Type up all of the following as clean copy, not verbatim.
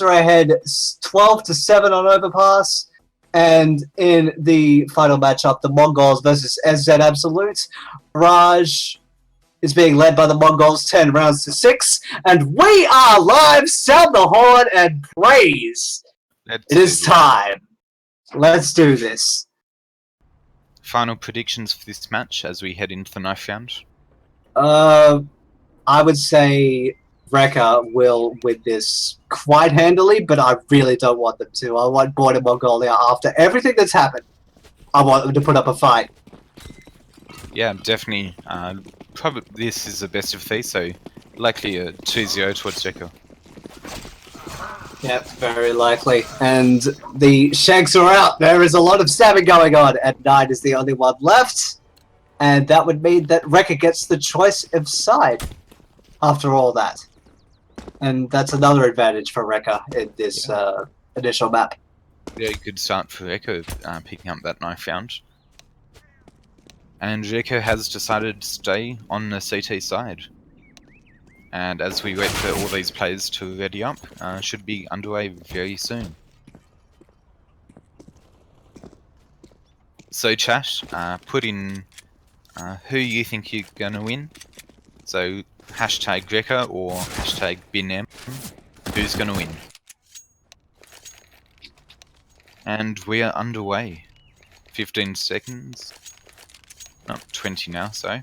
are ahead 12-7 on Overpass. And in the final matchup, the Mongols versus SZ Absolutes, Raj is being led by the Mongols 10 rounds to 6. And we are live! Sound the horn and praise! It is time. Let's do this. Final predictions for this match as we head into the knife round? I would say Recca will win this quite handily, but I really don't want them to. I want Border Mongolia, after everything that's happened, I want them to put up a fight. Yeah, definitely. Probably this is the best of three, so likely a 2-0 towards Recca. Yep, very likely. And the shanks are out. There is a lot of stabbing going on, and 9 is the only one left. And that would mean that Recca gets the choice of side after all that. And that's another advantage for Recca in this initial map. Yeah, good start for Recca, picking up that knife round. And Recca has decided to stay on the CT side. And as we wait for all these players to ready up, should be underway very soon. So chat, put in who you think you're gonna win. So hashtag Recca or hashtag BNM. Who's gonna win? And we are underway. 15 seconds. No, 20 now, so.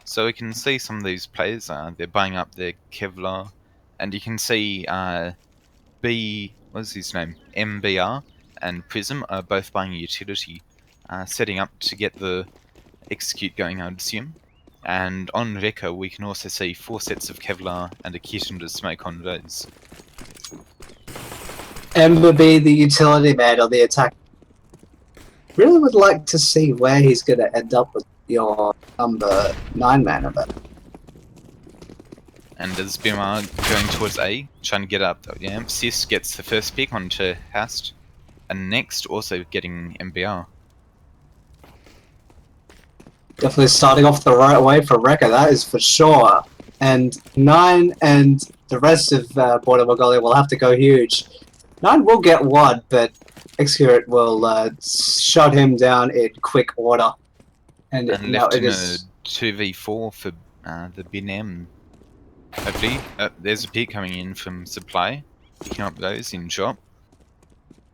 So we can see some of these players, they're buying up their Kevlar, and you can see what's his name? MBR and Prism are both buying a utility, setting up to get the execute going, I would assume. And on Recca we can also see 4 sets of Kevlar and a kit under smoke on those. M would be the utility man on the attack. Really would like to see where he's going to end up with your number 9 man of it. And there's Bimar going towards A, trying to get up though. Yeah, Sis gets the first pick onto Hast, and next also getting MBR. Definitely starting off the right way for Recca, that is for sure. And 9 and the rest of Border Mongolia will have to go huge. 9 will get 1, but Execute will shut him down in quick order. And left in a 2v4 for the BNM. Hopefully, there's a pick coming in from Supply, picking up those in drop.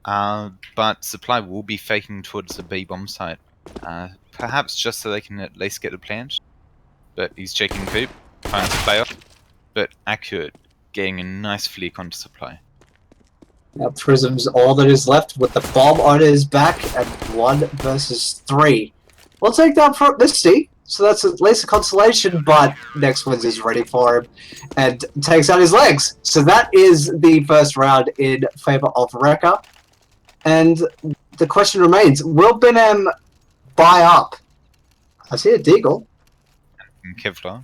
But Supply will be faking towards the B bomb site. Perhaps just so they can at least get the plant. But he's checking Coop, trying to play off. But Accurate, getting a nice flick onto Supply. Now Prism's all that is left with the bomb on his back at 1 versus 3. We'll take down for Misty, so that's at least a consolation, but next one is ready for him and takes out his legs. So that is the first round in favor of Recca. And the question remains, will BNM buy up? I see a Deagle. And Kevlar.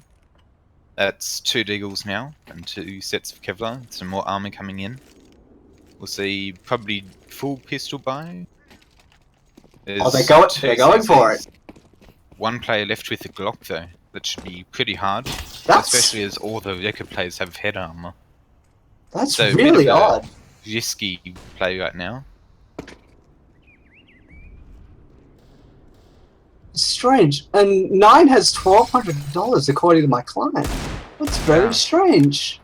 That's 2 Deagles now, and 2 sets of Kevlar. Some more armor coming in. We'll see probably full pistol buy. Oh, they're going for it. 1 player left with a Glock though. That should be pretty hard, especially as all the Recca players have head armor. That's so really odd. Risky play right now. Strange. And 9 has $1,200 according to my client. That's very strange.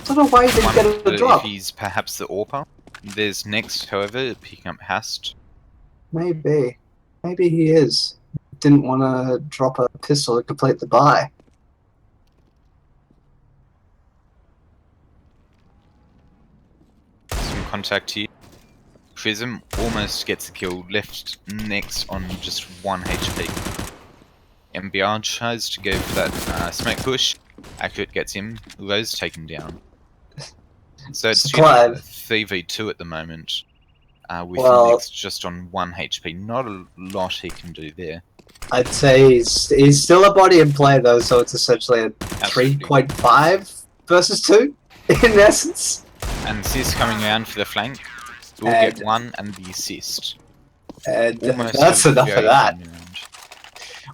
I don't know why he didn't get a drop. If he's perhaps the AWPer. There's next, however, picking up Hast. Maybe. Maybe he is. Didn't want to drop a pistol to complete the buy. Some contact here. Prism almost gets a kill, left next on just 1 HP. MBR tries to go for that smoke push. Accurate gets him. Rose taken down. So it's 3v2 at the moment. With Next just on 1 HP. Not a lot he can do there. I'd say he's still a body in play though, so it's essentially a 3.5 versus 2 in essence. And Sis coming around for the flank. Will get 1 and the assist. And that's enough of that.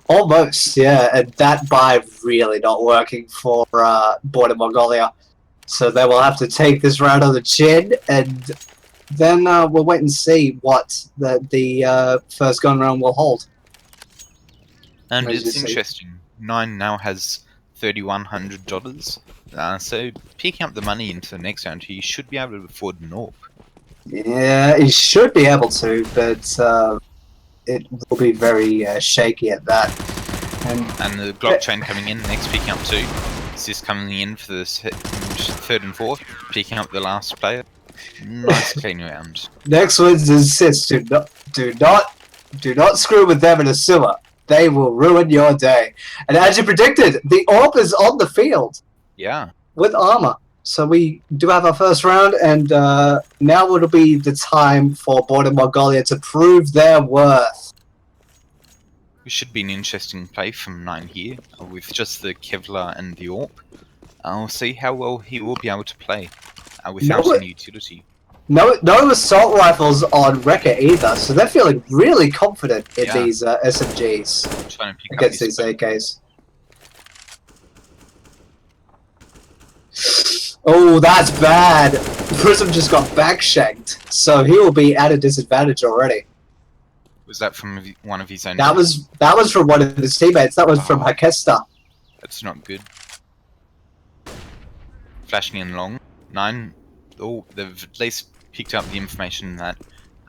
Almost, yeah, and that buy really not working for Border Mongolia. So they will have to take this round on the chin, and then we'll wait and see what the first gun round will hold. And As you it's see. interesting. 9 now has $3,100. So picking up the money into the next round, he should be able to afford an AWP. Yeah, he should be able to, but it will be very shaky at that. And the blockchain coming in, next picking up 2. Sis coming in for the 3rd and 4th, picking up the last player. Nice clean round. Next one's insist. Do not screw with them in a sewer. They will ruin your day. And as you predicted, the AWP is on the field. Yeah. With armor. So we do have our first round, and now it'll be the time for Border Mongolia to prove their worth. It should be an interesting play from 9 here, with just the Kevlar and the AWP. I'll see how well he will be able to play without any utility. No assault rifles on Recca either, so they're feeling really confident in these SMGs Trying to pick against up these AKs. Oh, that's bad. Prism just got backshanked, so he will be at a disadvantage already. Was that from one of his own? That was from one of his teammates. That was from Hakesta. That's not good. Flashing in long. 9. Oh, they've at least picked up the information that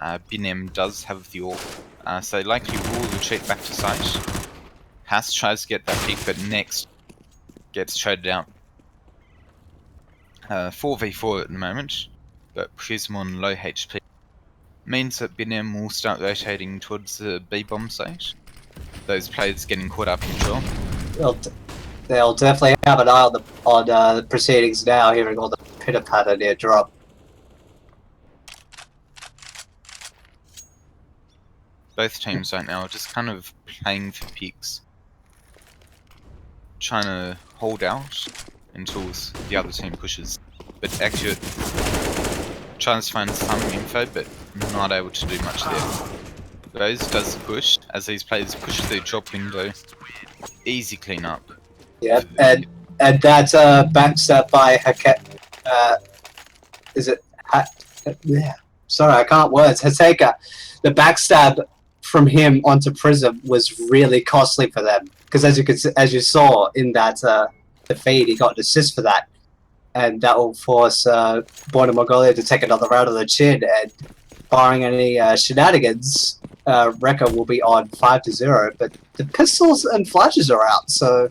Binem does have the AWP. So they likely will retreat back to site. Haas tries to get that pick, but next gets traded out. 4v4 at the moment, but Prism on low HP. Means that Binem will start rotating towards the B-bomb site. Those players getting caught up in draw. They'll definitely have an eye on the proceedings now, hearing all the pitter-patter near drop. Both teams right now are just kind of playing for picks. Trying to hold out until the other team pushes. But Accurate tries to find some info, but not able to do much there. Rose does the push, as these players push through the drop window. Easy clean up. Yep, and that backstab by Haket, is it yeah. Sorry, I can't words. Hateka. The backstab from him onto Prism was really costly for them, because as you saw in that the feed, he got an assist for that, and that will force Border Mongolia to take another round of the chin. And barring any shenanigans, Recca will be on 5-0. But the pistols and flashes are out, so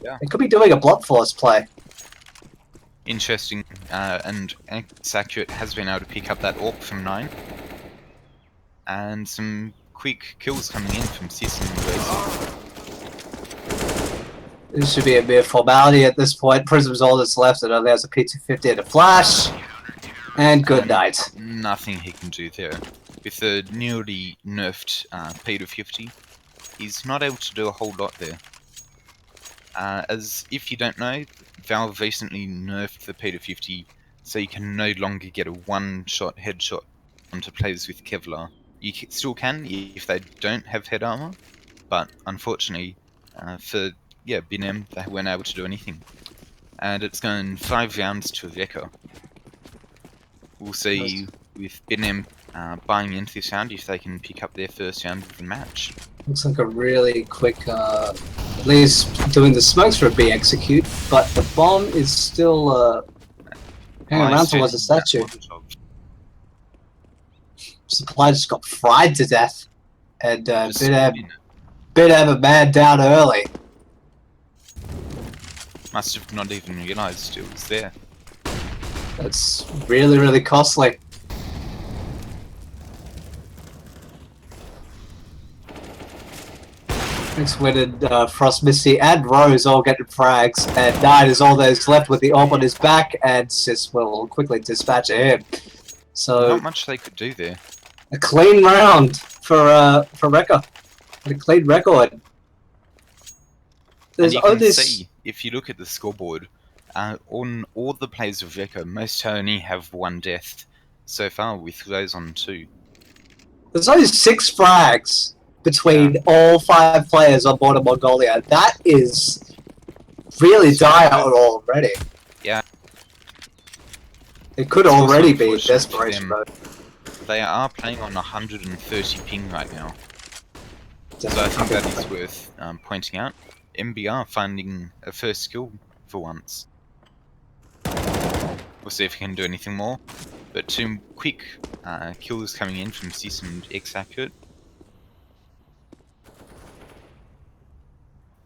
it could be doing a blunt force play. Interesting, and Accurate has been able to pick up that AWP from 9. And some quick kills coming in from Sis and Rose. This should be a mere formality at this point. Prism's all that's left, and only has a P250 and a flash. And good night. Nothing he can do there. With the newly nerfed P250, he's not able to do a whole lot there. As if you don't know, Valve recently nerfed the P250, so you can no longer get a one-shot headshot onto players with Kevlar. You still can if they don't have head armor, but unfortunately for Binem, they weren't able to do anything. And it's going 5 rounds to Recca. We'll see with Binem buying into this round if they can pick up their first round of the match. Looks like a really quick, at least doing the smokes for a B execute, but the bomb is still hanging around towards the statue. Supply just got fried to death, and Binem a man down early. Must have not even realised it was there. That's really, really costly. Next winning Frost Misty and Rose all getting frags, and 9 is all there's left with the AWP on his back, and Sis will quickly dispatch him. So not much they could do there. A clean round for Recca. A clean record. And you can see, if you look at the scoreboard, on all the players of Recca, most only have 1 death so far, with Rose on 2. There's only 6 frags. between all 5 players on board of Mongolia. That is really dire already. Yeah. It could It's also already be unfortunate for desperation them. mode. They are playing on 130 ping right now. So I Definitely think that is worth pointing out. MBR finding a first kill for once. We'll see if he can do anything more. But 2 quick kills coming in from Cis and X Accurate.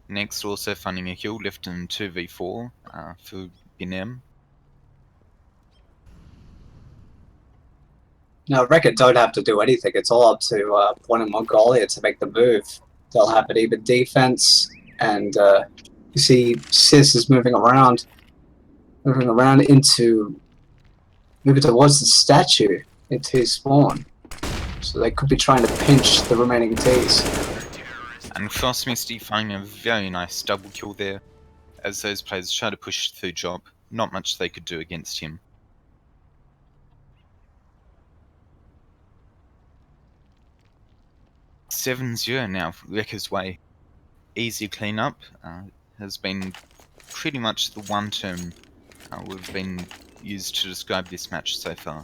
Next, also finding a kill left in 2v4 for BNM. Now, Recca don't have to do anything. It's all up to one in Mongolia to make the move. They'll have an even defense, and you see Cis is moving around moving towards the statue into his spawn. So they could be trying to pinch the remaining Ts. And Frost Misty finding a very nice double kill there, as those players try to push through Job. Not much they could do against him. 7-0 now, Recca's way. Easy cleanup has been pretty much the one term we've been used to describe this match so far.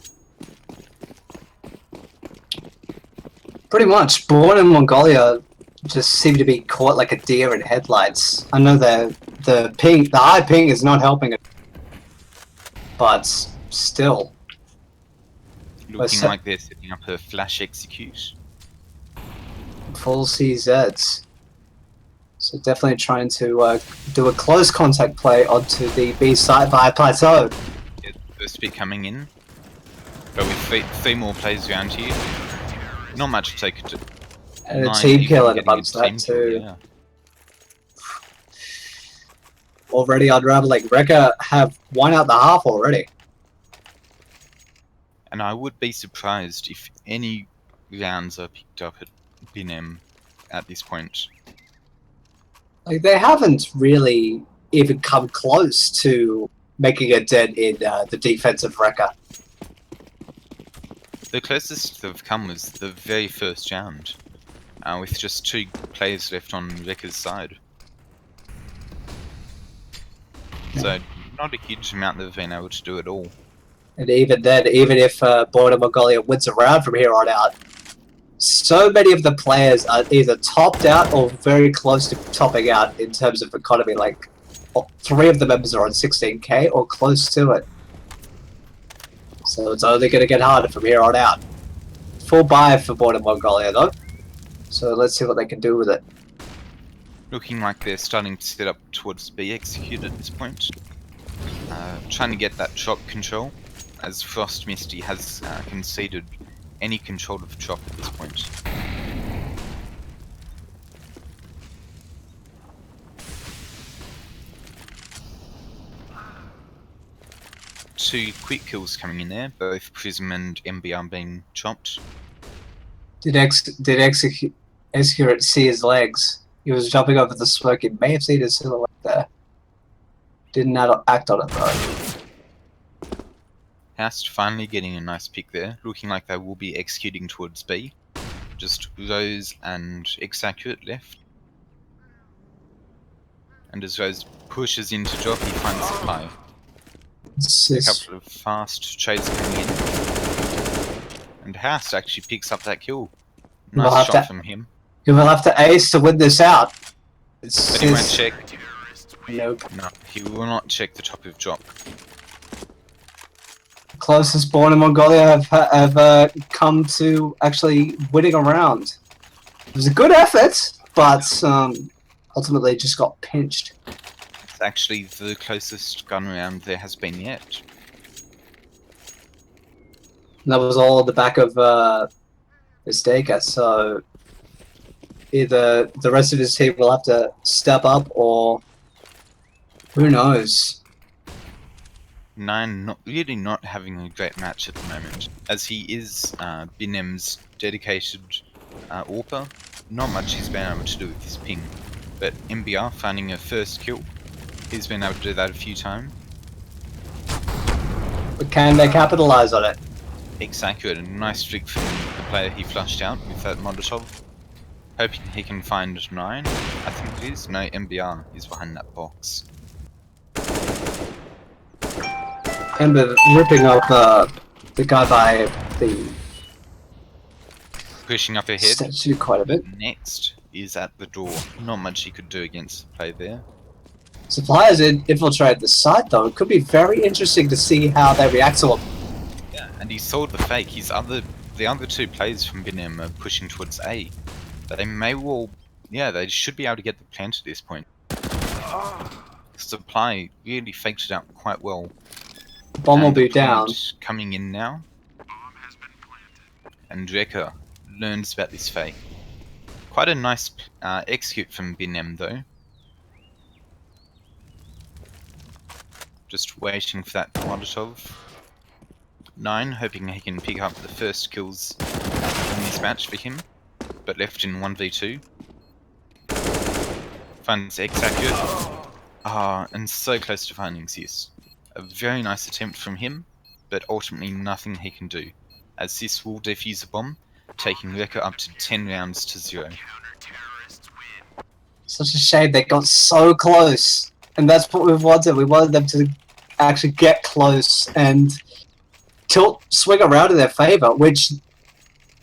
Pretty much. Born in Mongolia just seem to be caught like a deer in headlights. I know the high ping is not helping it, but still. Looking like they're setting up a flash execute. Full CZs. So definitely trying to do a close contact play onto the B side by plateau. Yeah, first pick coming in. But with 3 more players around here, not much they could do. And a team kill amongst that too. Yeah. Already unraveling. Recca have won out the half already. And I would be surprised if any rounds are picked up at BNM at this point. Like, they haven't really even come close to making a dent in the defense of Recca. The closest they've come was the very first round, with just 2 players left on Recca's side. So, not a huge amount they've been able to do at all. And even then, even if Border Mongolia wins a round from here on out, so many of the players are either topped out or very close to topping out in terms of economy. Like, 3 of the members are on 16k or close to it. So it's only going to get harder from here on out. Full buy for Border Mongolia though. So let's see what they can do with it. Looking like they're starting to set up towards B execute at this point. Trying to get that chop control, as Frost Misty has conceded any control of chop at this point. Two quick kills coming in there, both Prism and MBR being chopped. Did Execute see his legs? He was jumping over the smoke. He may have seen his silhouette there. Didn't act on it though. Hast finally getting a nice pick there, looking like they will be executing towards B. Just Rose and X-Accurate left. And as Rose pushes into job, he finds supply. A couple of fast trades coming in. And Hast actually picks up that kill. Nice shot from him. He will have to ace to win this out. But he won't check. Nope. No, he will not check the top of drop. Closest born in Mongolia have come to actually winning a round. It was a good effort, but ultimately just got pinched. It's actually the closest gun round there has been yet. And that was all at the back of Mistaka, so either the rest of his team will have to step up, or who knows. 9 really not having a great match at the moment, as he is BNM's dedicated AWPer. Not much he's been able to do with his ping, but MBR finding a first kill. He's been able to do that a few times. But can they capitalize on it? X-Accurate, a nice trick from the player he flushed out with that Molotov. Hoping he can find 9, I think it is. No, MBR is behind that box. Ember ripping up the guy by the Pushing up ahead. statue quite a bit. Next is at the door. Not much he could do against the play there. Suppliers infiltrate the site though. It could be very interesting to see how they react to him. Yeah, and he sold the fake. The other 2 players from Binem are pushing towards A. But they may well, yeah, they should be able to get the plant at this point. Supply really faked it out quite well. Bomb will And be the down. plant coming in now. And Recca learns about this fake. Quite a nice execute from Binem though. Just waiting for that Molotov. 9, hoping he can pick up the first kills in this match for him, but left in 1v2. Finds X accurate. And so close to finding Sis. A very nice attempt from him, but ultimately nothing he can do, as Sis will defuse a bomb, taking Recca up to 10 rounds to 0. Such a shame they got so close. And that's what we wanted. We wanted them to actually get close and swing around in their favor, which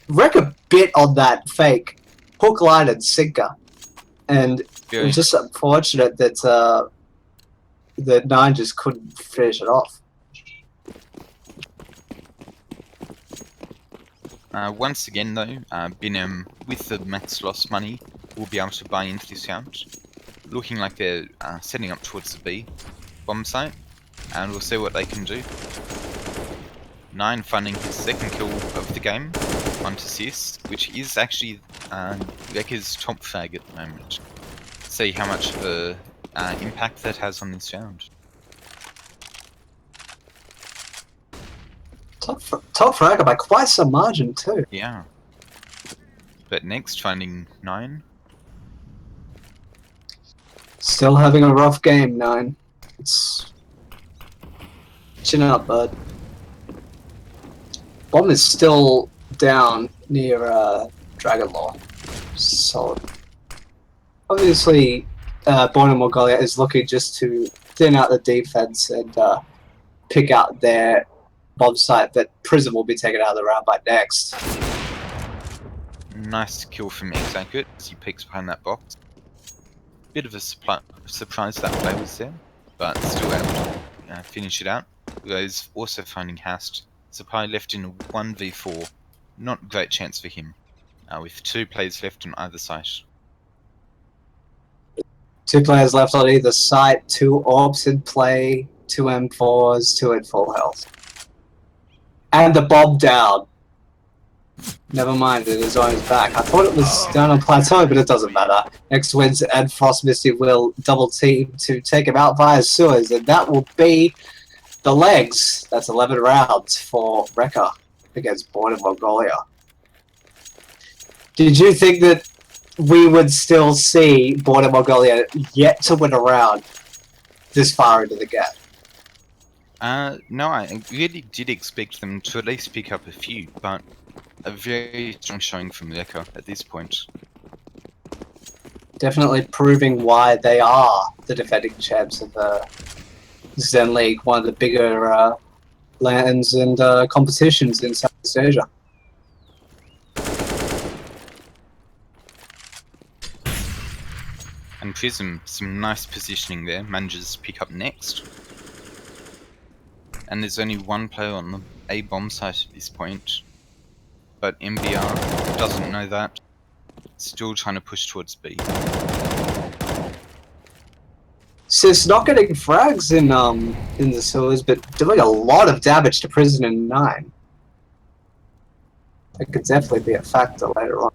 Recca bit on that fake hook, line, and sinker. And it was just unfortunate that that 9 just couldn't finish it off. Once again though, Binem, with the max loss money, will be able to buy into this round. Looking like they're setting up towards the B bomb site, and we'll see what they can do. 9 finding his second kill of the game onto Sis, which is actually Recca's top frag at the moment. See how much of a impact that has on this round. Top fragger by quite some margin too. Yeah. But next, finding 9. Still having a rough game, 9. It's chin up, bud. Bomb is still down near Dragon Law. Solid. Obviously, Mongolia is looking just to thin out the defense and pick out their bomb site, but Prism will be taken out of the round by next. Nice kill from X-Accurate as he peeks behind that box. Bit of a surprise that play was there, but still able to finish it out. Those also finding Hast. Supply left in a 1v4. Not a great chance for him, with 2 players left on either side. 2 players left on either site, 2 orbs in play, 2 M4s, 2 at full health. And the bomb down. Never mind, it is on his back. I thought it was down on plateau, but it doesn't matter. Next Winds and Frost Misty will double team to take him out via sewers, and that will be the legs. That's 11 rounds for Recca against Born in Mongolia. Did you think that we would still see Born in Mongolia yet to win a round this far into the game? No, I really did expect them to at least pick up a few, but a very strong showing from Recca at this point. Definitely proving why they are the defending champs of the Zen League, one of the bigger lands and competitions in Southeast Asia. And Prism, some nice positioning there, manages to pick up next. And there's only 1 player on the A bomb site at this point. But MBR doesn't know that. Still trying to push towards B. Sis not getting frags in the sewers, but doing a lot of damage to Prison in 9. That could definitely be a factor later on.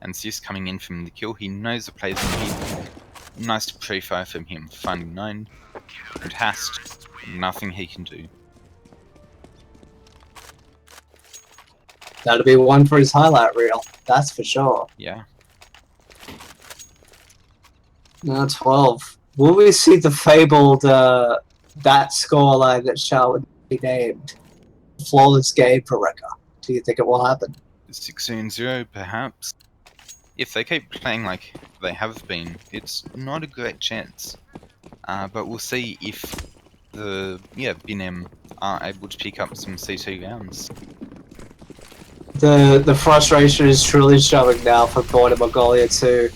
And Sis coming in from the kill, he knows the play's in here. Nice pre-fire from him, finding 9. And Hast, nothing he can do. That'll be one for his highlight reel, that's for sure. Yeah. Now 12. Will we see the fabled that scoreline that Charlotte be named. Flawless game for Recca. Do you think it will happen? 16-0, perhaps. If they keep playing like they have been, it's not a great chance. But we'll see if the BNM are able to pick up some CT rounds. The frustration is truly showing now from Border Mongolia too.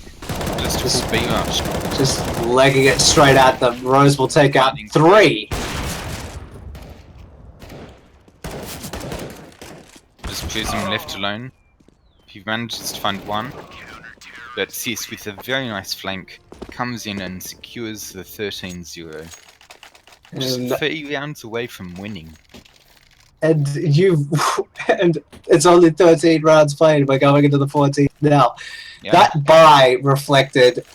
Just B rush. Just legging it straight at them. Rose will take out 3. Just Prism left alone. He manages to find 1. But Cis with a very nice flank comes in and secures the 13-0. Just 3 rounds away from winning. And and it's only 13 rounds played. We're going into the 14th now. Yeah. That bye reflected,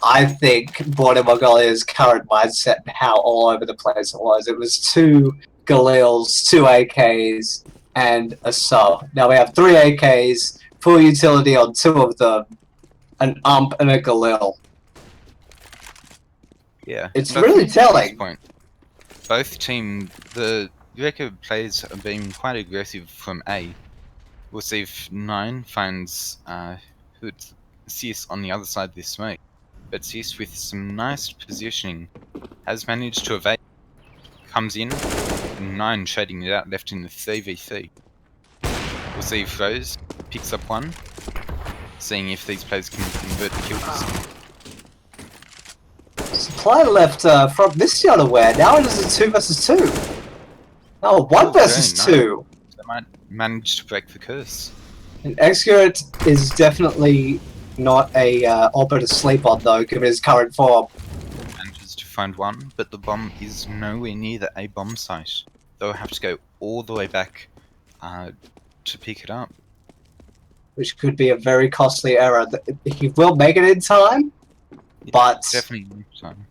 I think, Border Mongolia's current mindset and how all over the place it was. It was 2 Galils, 2 AKs, and a sub. Now we have 3 AKs, full utility on 2 of them, an ump and a Galil. Yeah, it's really telling. Point. Both the Recca players are being quite aggressive from A. We'll see if 9 finds Cis on the other side of this smoke. But Cis with some nice positioning has managed to evade. Comes in, and 9 shading it out, left in the 3v3. We'll see if Rose picks up 1, seeing if these players can convert the kills. Supply left from Misty unaware. Now it is a 2 versus 2. Oh, 1 versus 2. They might manage to break the curse. And Excurate is definitely not a opera to sleep on, though, given his current form. Manages to find 1, but the bomb is nowhere near the A bomb site. They'll have to go all the way back to pick it up. Which could be a very costly error. He will make it in time, but definitely in time.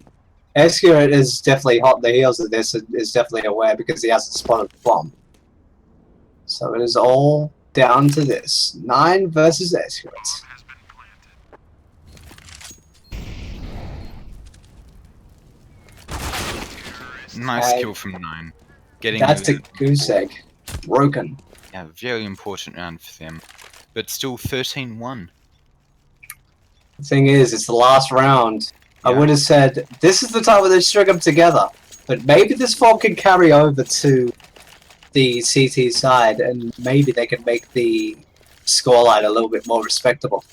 Excurate is definitely hot on the heels of this and is definitely aware because he hasn't spotted the bomb. So it is all down to this. 9 versus Excurate. Nice kill from 9. That's a goose egg. Broken. Yeah, very important round for them. But still 13-1. The thing is, it's the last round. Yeah. I would have said, this is the time where they string them together. But maybe this form can carry over to the CT side, and maybe they can make the scoreline a little bit more respectable.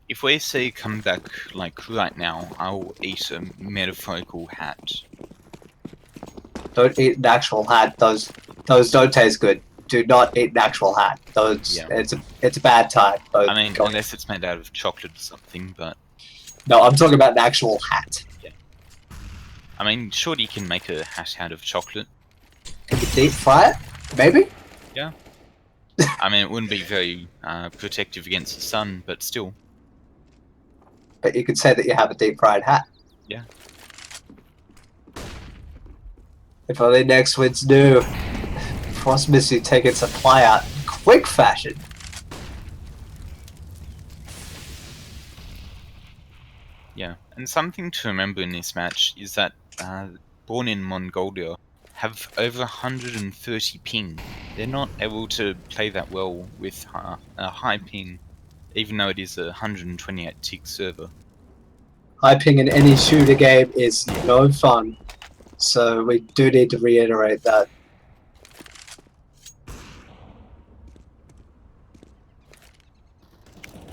If we see come back like right now, I'll eat a metaphorical hat. Don't eat an actual hat. Those don't taste good. Do not eat an actual hat. It's a bad time. I mean, unless it's made out of chocolate or something, but... No, I'm talking about an actual hat. Yeah. I mean, Shorty can make a hat out of chocolate. Can you deep fry it? Maybe? Yeah. I mean, it wouldn't be very protective against the sun, but still. But you could say that you have a deep fried hat. Yeah. If only next wins new. Frost Misty taking supply out in quick fashion. Yeah, and something to remember in this match is that Born in Mongolia have over 130 ping. They're not able to play that well with a high ping, even though it is a 128 tick server. High ping in any shooter game is no fun, so we do need to reiterate that.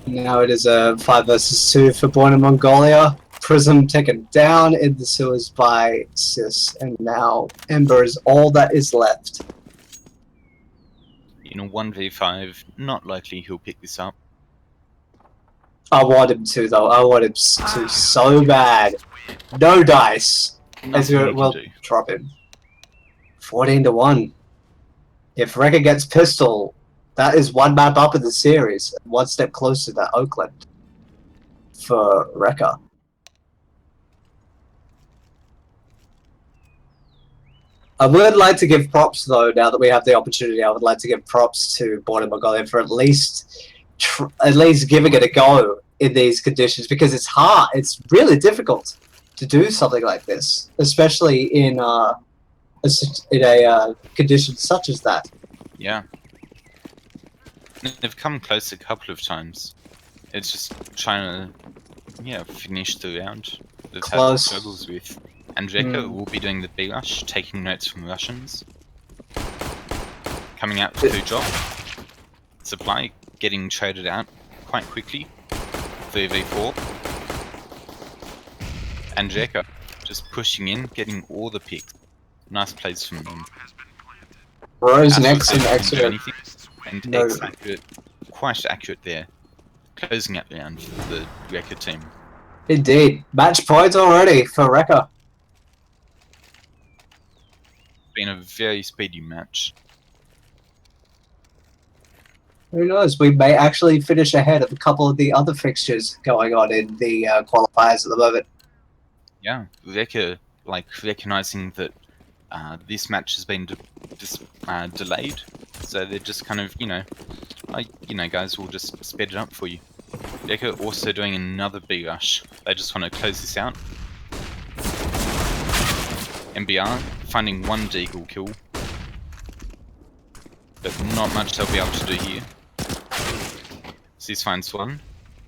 Now it is a 5 versus 2 for Born in Mongolia. Prism taken down in the sewers by Cis, and now Ember is all that is left. In a 1v5, not likely he'll pick this up. I want him to, though. I want him to so bad. No dice. We'll drop him. 14-1. If Recca gets pistol, that is 1 map up in the series. 1 step closer to Oakland for Recca. I would like to give props, though, now that we have the opportunity. I would like to give props to Born in Mongolia for at least giving it a go in these conditions, because it's hard. It's really difficult to do something like this, especially in in a condition such as that. Yeah. They've come close a couple of times. It's just trying to, finish the round. They've had Close. struggles with. And Recca will be doing the B rush, taking notes from Russians. Coming out to drop. Supply getting traded out quite quickly. 3v4. And Recca just pushing in, getting all the picks. Nice plays from them. Rose and Astros X and didn't X do are anything, and no. X accurate, quite accurate there. Closing out the round for the Recca team. Indeed. Match points already for Recca. Been a very speedy match. Who knows? We may actually finish ahead of a couple of the other fixtures going on in the qualifiers at the moment. Yeah, Recca, recognizing that this match has been delayed, so they're just kind of, guys, we'll just speed it up for you. Recca also doing another B rush. They just want to close this out. MBR finding one deagle kill, but not much they'll be able to do here. Sis finds one,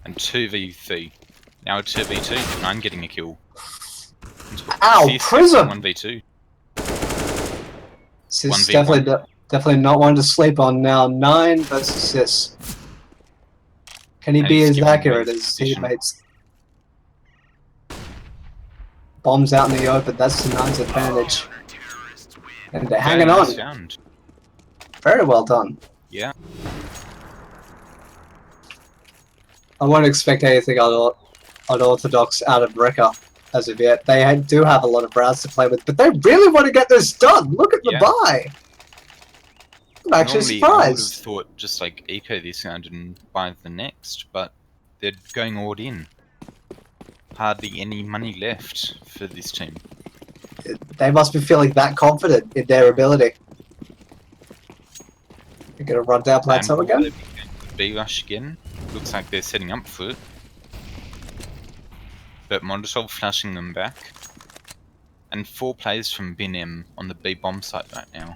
and 2v3. Now 2v2, 9 getting a kill. Ow, Prism! 1v2. Sis 1v1. definitely not one to sleep on now. 9 versus Sis. Can he be as accurate as teammates? Bombs out in the open, that's the 9's advantage. And they're hanging on. Round. Very well done. Yeah. I won't expect anything unorthodox out of Recca as of yet. They do have a lot of rounds to play with, but they really want to get this done. Look at the buy. I'm actually surprised. I would have thought just eco this round and buy the next, but they're going all in. Hardly any money left for this team. They must be feeling that confident in their ability. They're going to run down plateau again? B rush again. Looks like they're setting up for it. But Molotov flashing them back. And 4 players from BNM on the B bomb site right now.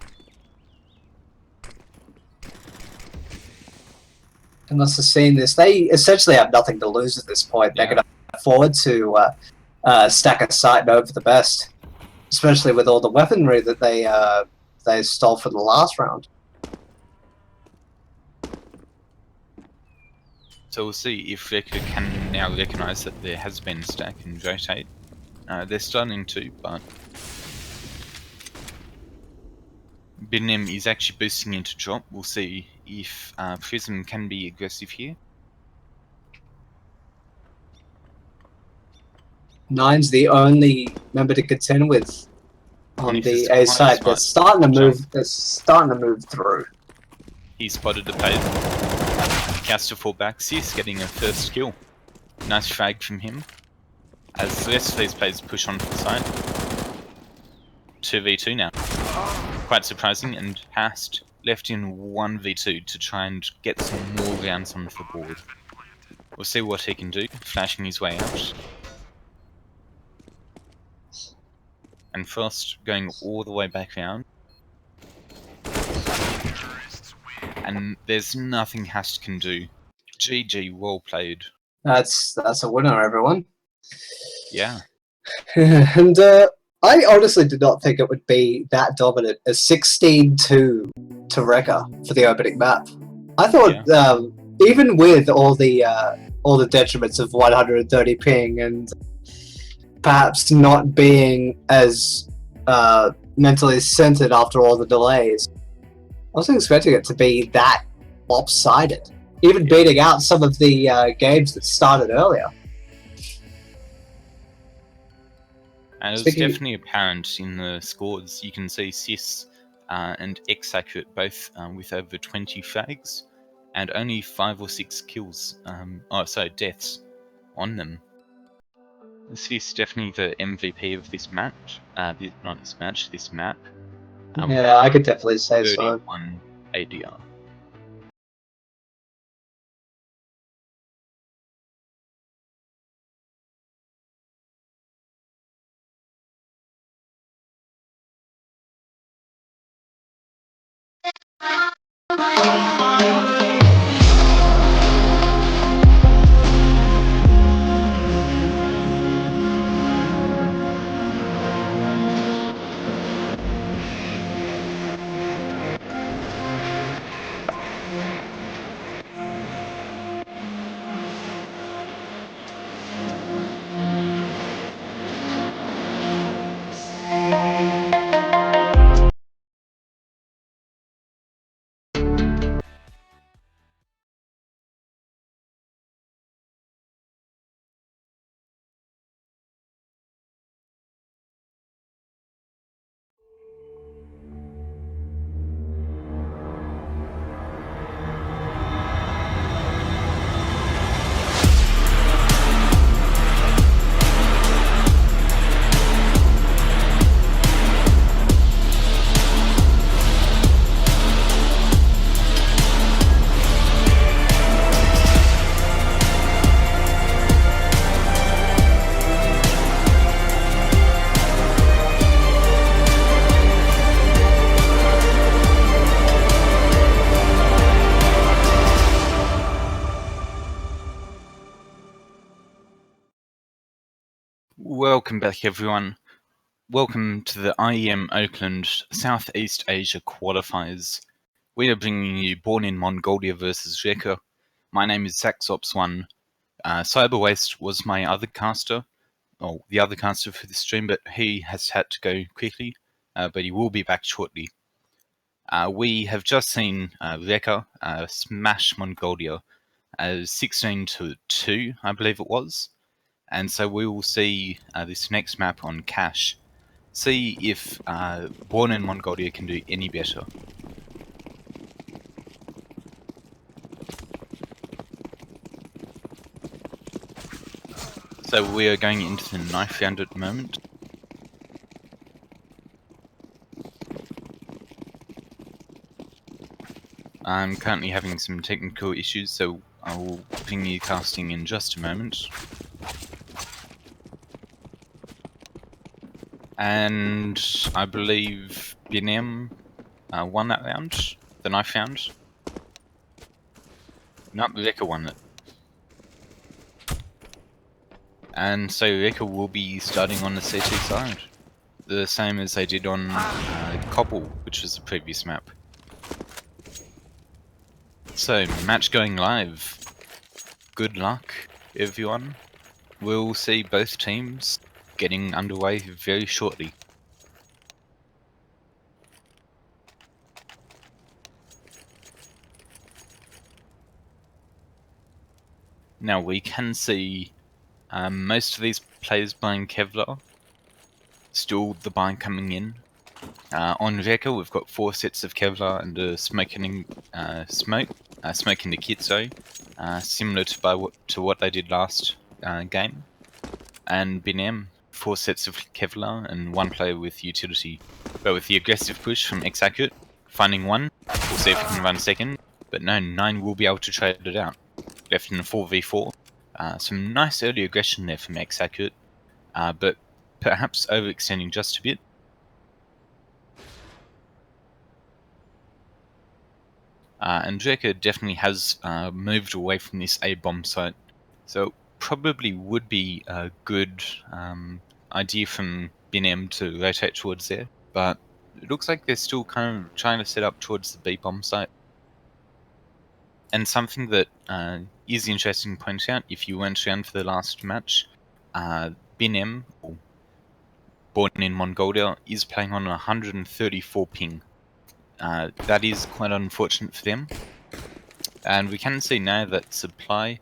They must have seen this. They essentially have nothing to lose at this point. They're going to afford to stack a site and hope for the best. Especially with all the weaponry that they stole from the last round. So we'll see if Recca can now recognise that there has been a stack and rotate. They're starting to, but BNM is actually boosting into drop. We'll see if Prism can be aggressive here. 9's the only member to contend with on the A side. They're starting to move. They're starting to move through. He spotted the play. Has to fall back. Sis getting a first kill. Nice frag from him. As the rest of these players push on to the side. 2v2 now. Quite surprising, and Hast left in 1v2 to try and get some more rounds onto the board. We'll see what he can do, flashing his way out. And Frost going all the way back round. And there's nothing Hast can do. GG, well played. That's a winner, everyone. Yeah. And I honestly did not think it would be that dominant. A 16-2 to Recca for the opening map. I thought even with all the detriments of 130 ping and perhaps not being as mentally centered after all the delays, I wasn't expecting it to be that lopsided. Even beating out some of the games that started earlier. And it was definitely apparent in the scores. You can see Sis and X accurate both with over 20 frags and only 5 or 6 kills. Deaths on them. Sis definitely the MVP of this match. This map. Yeah, I could definitely say so. 31 ADR. Welcome back, everyone. Welcome to the IEM Oakland Southeast Asia Qualifiers. We are bringing you Born in Mongolia versus Recca. My name is Zaxops1. Cyberwaste was my other caster, or the other caster for the stream, but he has had to go quickly, but he will be back shortly. We have just seen Recca smash Mongolia 16-2, I believe it was. And so we will see this next map on Cache. See if Born in Mongolia can do any better. So we are going into the knife round at the moment. I'm currently having some technical issues, so I will bring you casting in just a moment. And I believe BNM won that round, the knife round. Not Recca won it. And so Recca will be starting on the CT side, the same as they did on Cobble, which was the previous map. So, match going live. Good luck, everyone. We'll see both teams getting underway very shortly. Now we can see most of these players buying Kevlar. Still the buy coming in. On Recca we've got 4 sets of Kevlar and a smoking the kit, similar to what they did last game. And BNM, 4 sets of Kevlar and 1 player with utility. But with the aggressive push from X-Accurate, finding 1, we'll see if we can run second. But no, 9 will be able to trade it out. Left in a 4v4. Some nice early aggression there from X-Accurate, but perhaps overextending just a bit. And Recca definitely has moved away from this A-bomb site, so probably would be a good idea from BNM to rotate towards there, but it looks like they're still kind of trying to set up towards the B-bomb site. And something that is interesting to point out, if you weren't around for the last match, BNM, or Born in Mongolia, is playing on 134 ping. That is quite unfortunate for them. And we can see now that Supply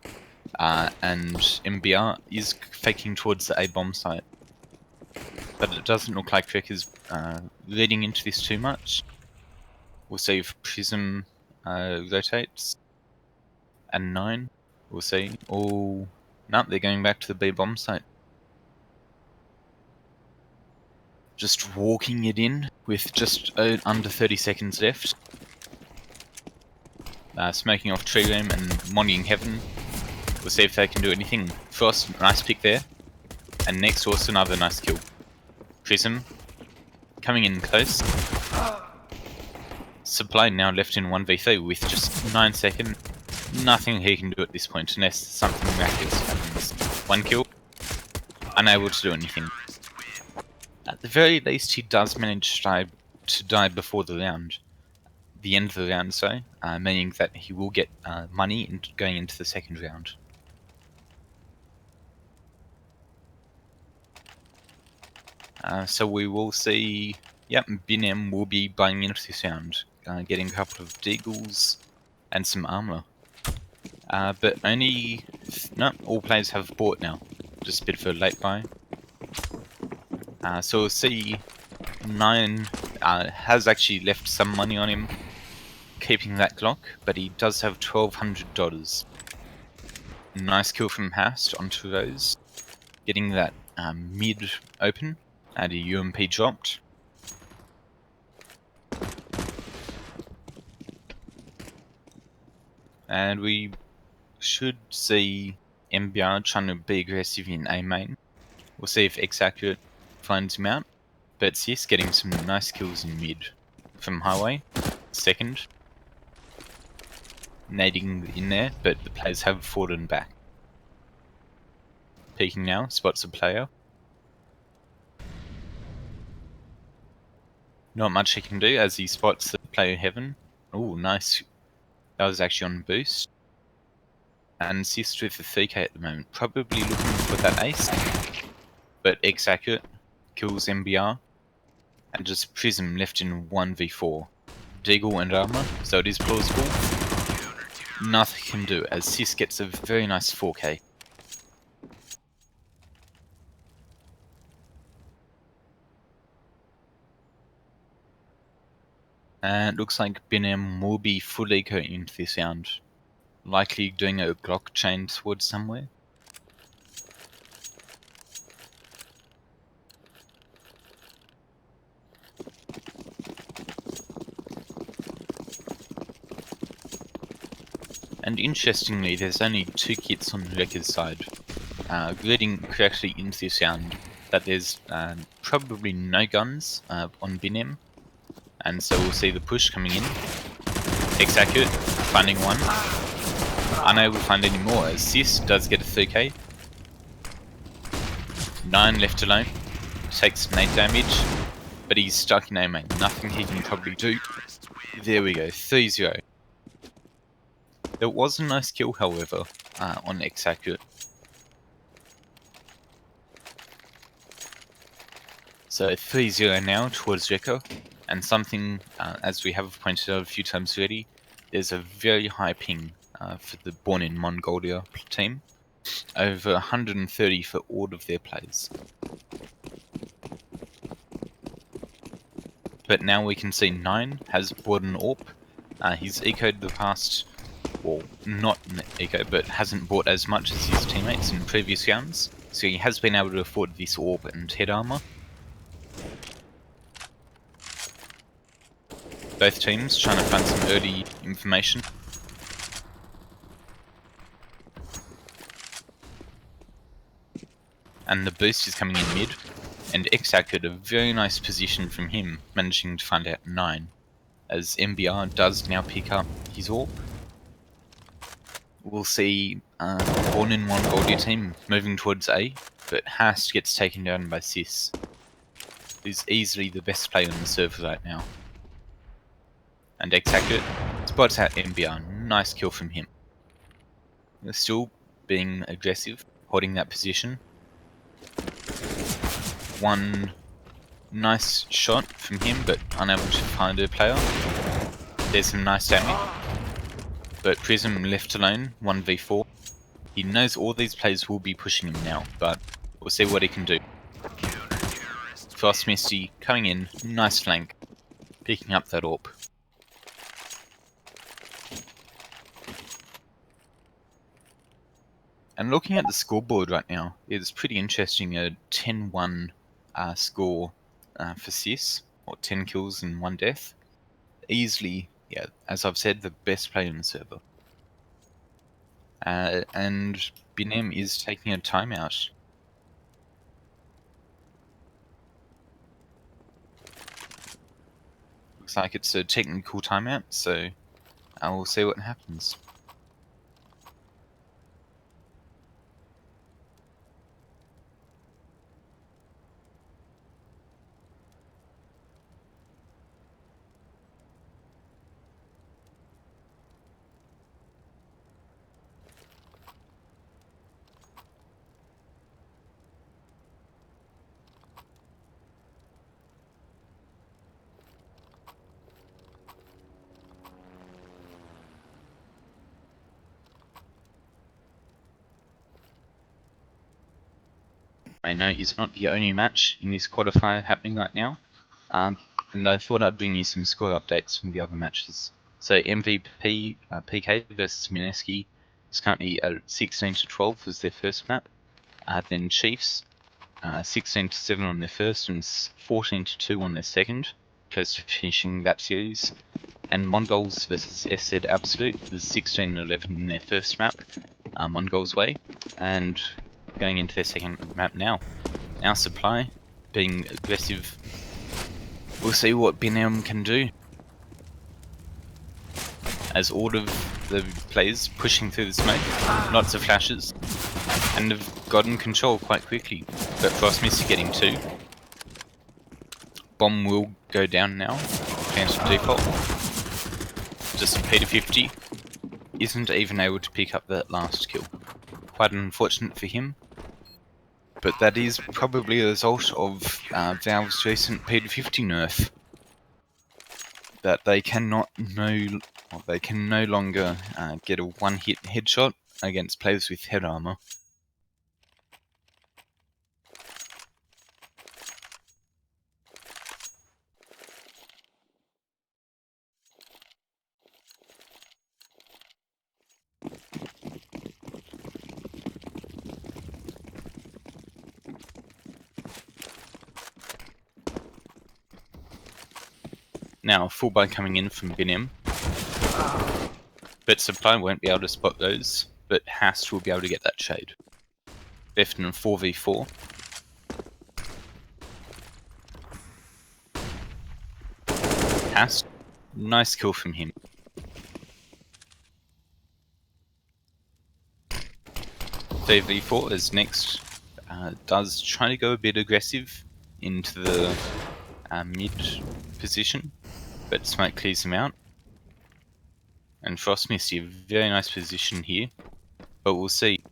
and MBR is faking towards the A-bomb site. But it doesn't look like Recca is leading into this too much. We'll see if Prism rotates. And 9, we'll see. Oh, no, they're going back to the B-bomb site. Just walking it in with just under 30 seconds left. Smoking off Tree Room and Monning Heaven. We'll see if they can do anything. First, nice pick there. And next, also another nice kill. Prism coming in close. Supply now left in 1v3 with just 9 seconds. Nothing he can do at this point unless something miraculous happens. 1 kill. Unable to do anything. At the very least, he does manage to die before the round. The end of the round, sorry. Meaning that he will get money going into the second round. So we will see, yep, Binem will be buying into this round, getting a couple of deagles and some armor. But only, no, all players have bought now. Just a bit of a late buy. So we'll see 9 has actually left some money on him, keeping that Glock, but he does have $1,200. Nice kill from Hast onto those, getting that mid open. And a UMP dropped. And we should see MBR trying to be aggressive in A main. We'll see if X Accurate finds him out. But Sis getting some nice kills in mid. From Highway, second. Nading in there, but the players have fallen back. Peeking now, spots a player. Not much he can do as he spots the player Heaven. Oh, nice. That was actually on boost. And Sis with the 3k at the moment. Probably looking for that ace. But X Accurate kills MBR. And just Prism left in 1v4. Deagle and armor, so it is plausible. Nothing can do as Sis gets a very nice 4k. And it looks like Binem will be full eco into this round. Likely doing a Glock chain towards somewhere. And interestingly, there's only 2 kits on Recca's side. Reading correctly into this round that there's probably no guns on Binem. And so we'll see the push coming in. X Accurate, finding one. Unable to find any more as Sis does get a 3k. 9 left alone. Takes 8 damage. But he's stuck in A main. Nothing he can probably do. There we go, 3-0. There was a nice kill, however, on X Accurate. So 3-0 now towards Recca. And something, as we have pointed out a few times already, there's a very high ping for the Born in Mongolia team. Over 130 for all of their players. But now we can see 9 has bought an AWP. He's ecoed the past, well, not eco, but hasn't bought as much as his teammates in previous rounds. So he has been able to afford this AWP and head armor. Both teams trying to find some early information. And the boost is coming in mid. And X-Ack had a very nice position from him, managing to find out 9. As MBR does now pick up his AWP. We'll see Born in Mongolia team moving towards A, but Hast gets taken down by Sis, who's easily the best player on the server right now. And X-Accurate spots out MBR, nice kill from him. They're still being aggressive, holding that position. One nice shot from him, but unable to find a player. There's some nice damage. But Prism left alone, 1v4. He knows all these players will be pushing him now, but we'll see what he can do. Frost Misty coming in, nice flank, picking up that AWP. And looking at the scoreboard right now, it's pretty interesting, a 10-1 score for Sis, or 10 kills and 1 death. Easily, yeah, as I've said, the best player on the server. And Binem is taking a timeout. Looks like it's a technical timeout, so I will see what happens. I know it's not the only match in this qualifier happening right now, and I thought I'd bring you some score updates from the other matches. So MVP PK versus Mineski is currently at 16-12 was their first map. Then Chiefs 16-7 on their first and 14-2 on their second, close to finishing that series. And Mongols versus SZ Absolute was 16-11 in their first map, Mongols way, and going into their second map now. Our Supply being aggressive. We'll see what BNM can do. As all of the players pushing through the smoke, lots of flashes, and have gotten control quite quickly. But Frostmist getting 2. Bomb will go down now, cancel default. Just Peter 50 isn't even able to pick up that last kill. Quite unfortunate for him. But that is probably a result of Valve's recent Peter 50 nerf. That they can no longer get a one-hit headshot against players with head armor. Now, full buy coming in from BNM. But Supply won't be able to spot those, but Hast will be able to get that shade. Left in a 4v4. Hast, nice kill from him. 3v4 is next. Does try to go a bit aggressive into the mid position, but Smoke clears him out. And Frostmist, a very nice position here, but we'll see.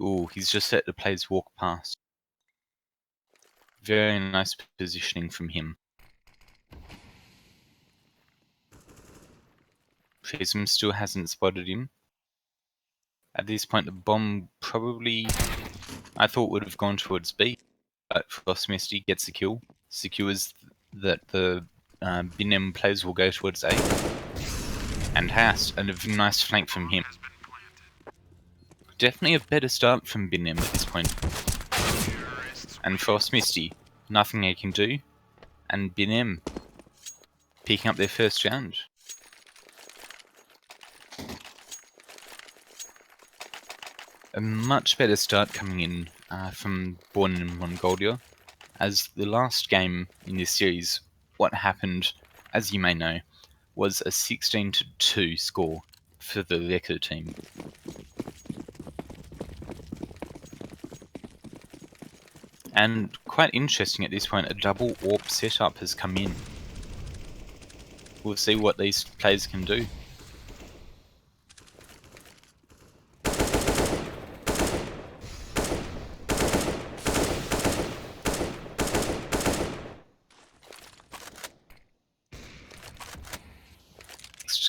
Ooh, he's just let the players walk past. Very nice positioning from him. Prism still hasn't spotted him. At this point, the bomb probably, I thought, would have gone towards B, but Frostmisty gets a kill, secures that the BNM players will go towards A. And Hast, and a nice flank from him. Definitely a better start from BNM at this point. And Frostmisty, nothing they can do. And BNM picking up their first round. A much better start coming in from Born in Mongolia. As the last game in this series, what happened, as you may know, was a 16-2 score for the Recca team. And quite interesting at this point, a double AWP setup has come in. We'll see what these players can do.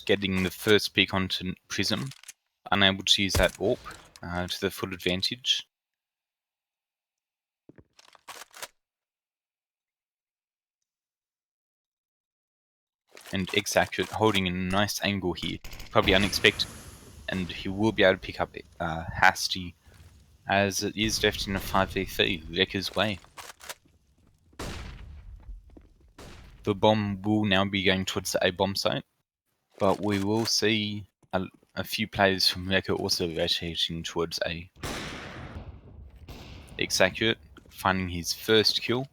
Getting the first pick onto Prism, unable to use that AWP to the full advantage. And X-Accurate holding a nice angle here, probably unexpected, and he will be able to pick up Hasty as it is left in a 5v3, Recca's way. The bomb will now be going towards the A bomb site, but we will see a few players from Recca also rotating towards A. X-Accurate finding his first kill.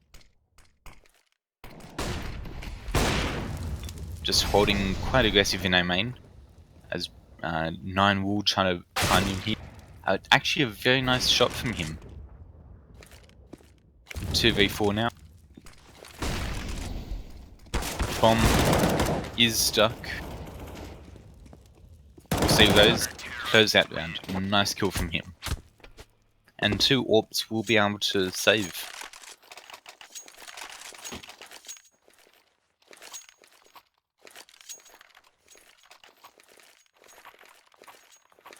just holding quite aggressive in A main, as 9 will try to find him here. Actually a very nice shot from him. 2v4 now. Bomb is stuck. We'll see those. Close that round. Nice kill from him. And 2 AWPs will be able to save.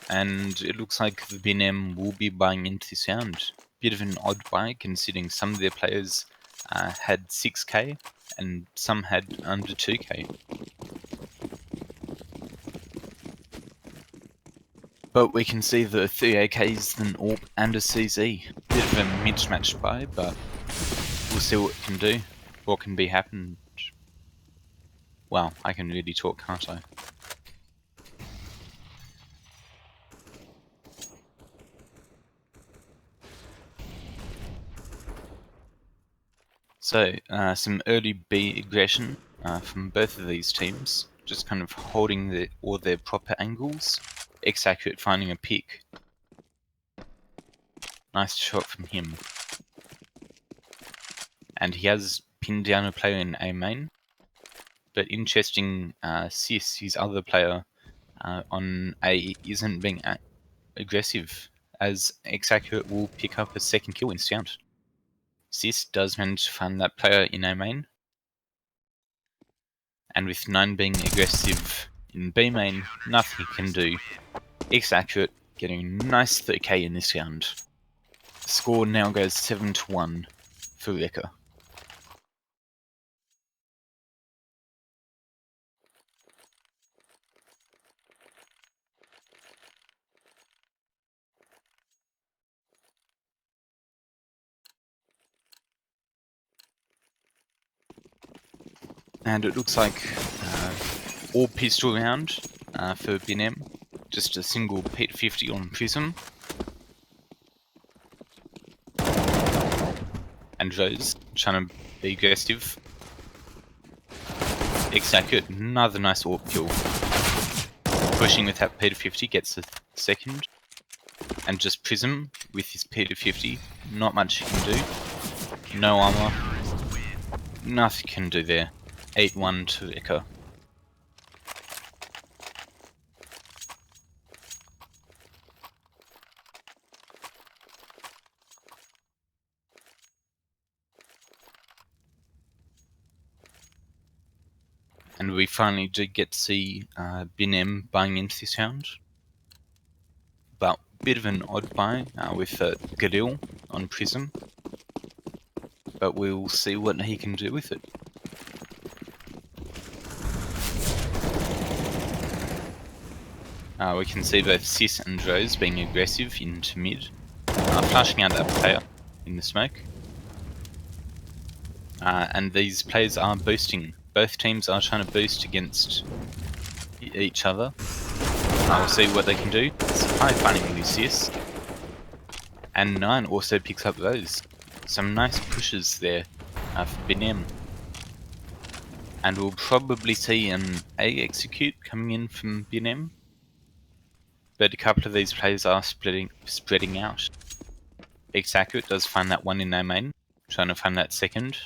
And it looks like the BNM will be buying into this round. Bit of an odd buy considering some of their players had 6k and some had under 2k. But we can see the 3 AKs, an AWP and a CZ. Bit of a mismatched buy, but we'll see what it can do. What can be happened. Wow, I can really talk, can't I? So, some early B aggression from both of these teams, just kind of holding all their proper angles. X-Accurate finding a pick. Nice shot from him. And he has pinned down a player in A main. But interesting, Sis, his other player on A, isn't being aggressive, as X-Accurate will pick up a second kill in this round. Sis does manage to find that player in A main. And with 9 being aggressive in B main, nothing he can do. X-Accurate getting a nice 3k in this round. The score now goes 7-1 for Recca. And it looks like all pistol round for BNM. Just a single P50 on Prism. And Rose trying to be aggressive. X-Accurate, another nice AWP kill. Pushing with that P50 gets a second. And just Prism with his P50. Not much he can do. No armor. Nothing can do there. 8-1 to Recca. And we finally did get to see BNM buying into this round. But bit of an odd buy with Galil on Prism. But we'll see what he can do with it. We can see both Sis and Rose being aggressive into mid, flashing out that player in the smoke. And these players are boosting. Both teams are trying to boost against each other. We'll see what they can do. It's high finding with Sis. And 9 also picks up those. Some nice pushes there for BNM. And we'll probably see an A execute coming in from BNM. But a couple of these players are spreading out. X-Accurate does find that one in A main, trying to find that second.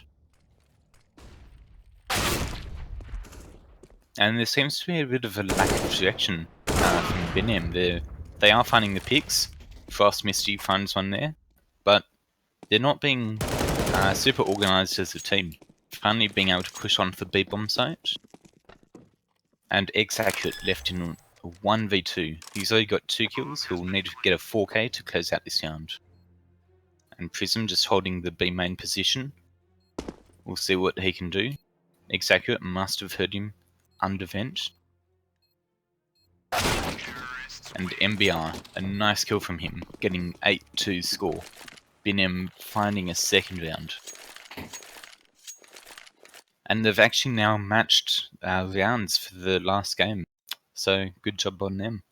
And there seems to be a bit of a lack of direction from BNM. They are finding the picks. Frost Misty finds one there, but they're not being super organised as a team. Finally being able to push on for B-bomb site. And X-Accurate left in a 1v2. He's already got 2 kills. He'll need to get a 4k to close out this round. And Prism just holding the B main position. We'll see what he can do. X-Accurate must have heard him under vent. And MBR, a nice kill from him, getting 8-2 score. BNM finding a second round. And they've actually now matched rounds for the last game. So good job on them.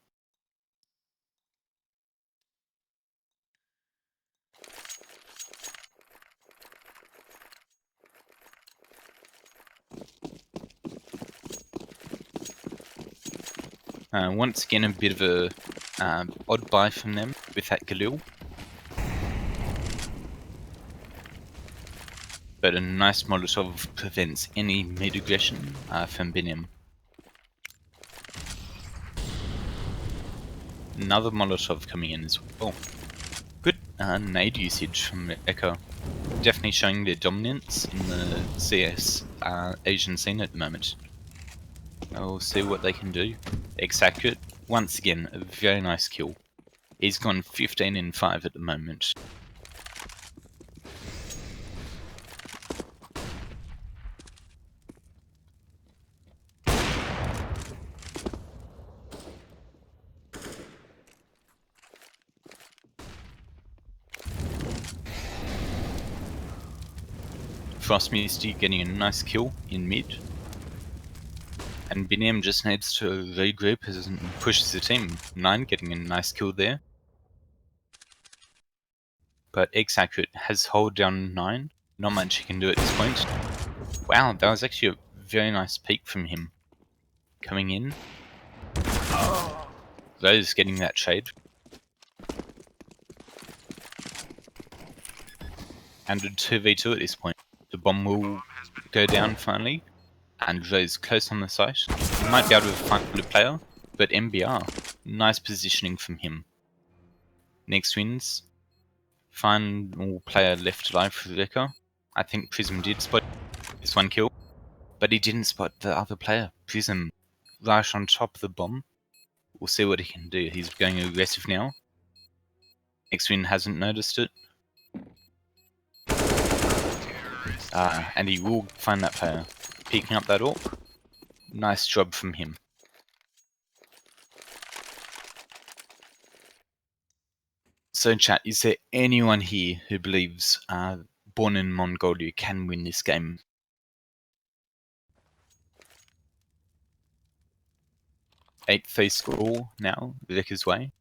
Once again, a bit of a odd buy from them with that Galil. But a nice Molotov prevents any mid-aggression from Binim. Another Molotov coming in as well. Good nade usage from Recca. Definitely showing their dominance in the CS Asian scene at the moment. We'll see what they can do. X-Accurate, once again, a very nice kill. He's gone 15 in 5 at the moment. Frost Misty getting a nice kill in mid. And Biniam just needs to regroup and pushes the team. 9 getting a nice kill there. But X-Accurate has hold down 9. Not much he can do at this point. Wow, that was actually a very nice peek from him. Coming in. Rose getting that trade. And a 2v2 at this point. The bomb will go down finally. And Rose close on the site. He might be able to find a player. But MBR, nice positioning from him. Next wins. Final player left alive for Recca. I think Prism did spot this one kill. But he didn't spot the other player. Prism right on top of the bomb. We'll see what he can do. He's going aggressive now. Next win hasn't noticed it. And he will find that player. Picking up that AWP. Nice job from him. So chat, is there anyone here who believes Born in Mongolia can win this game? Eighth face score now, Recca's way.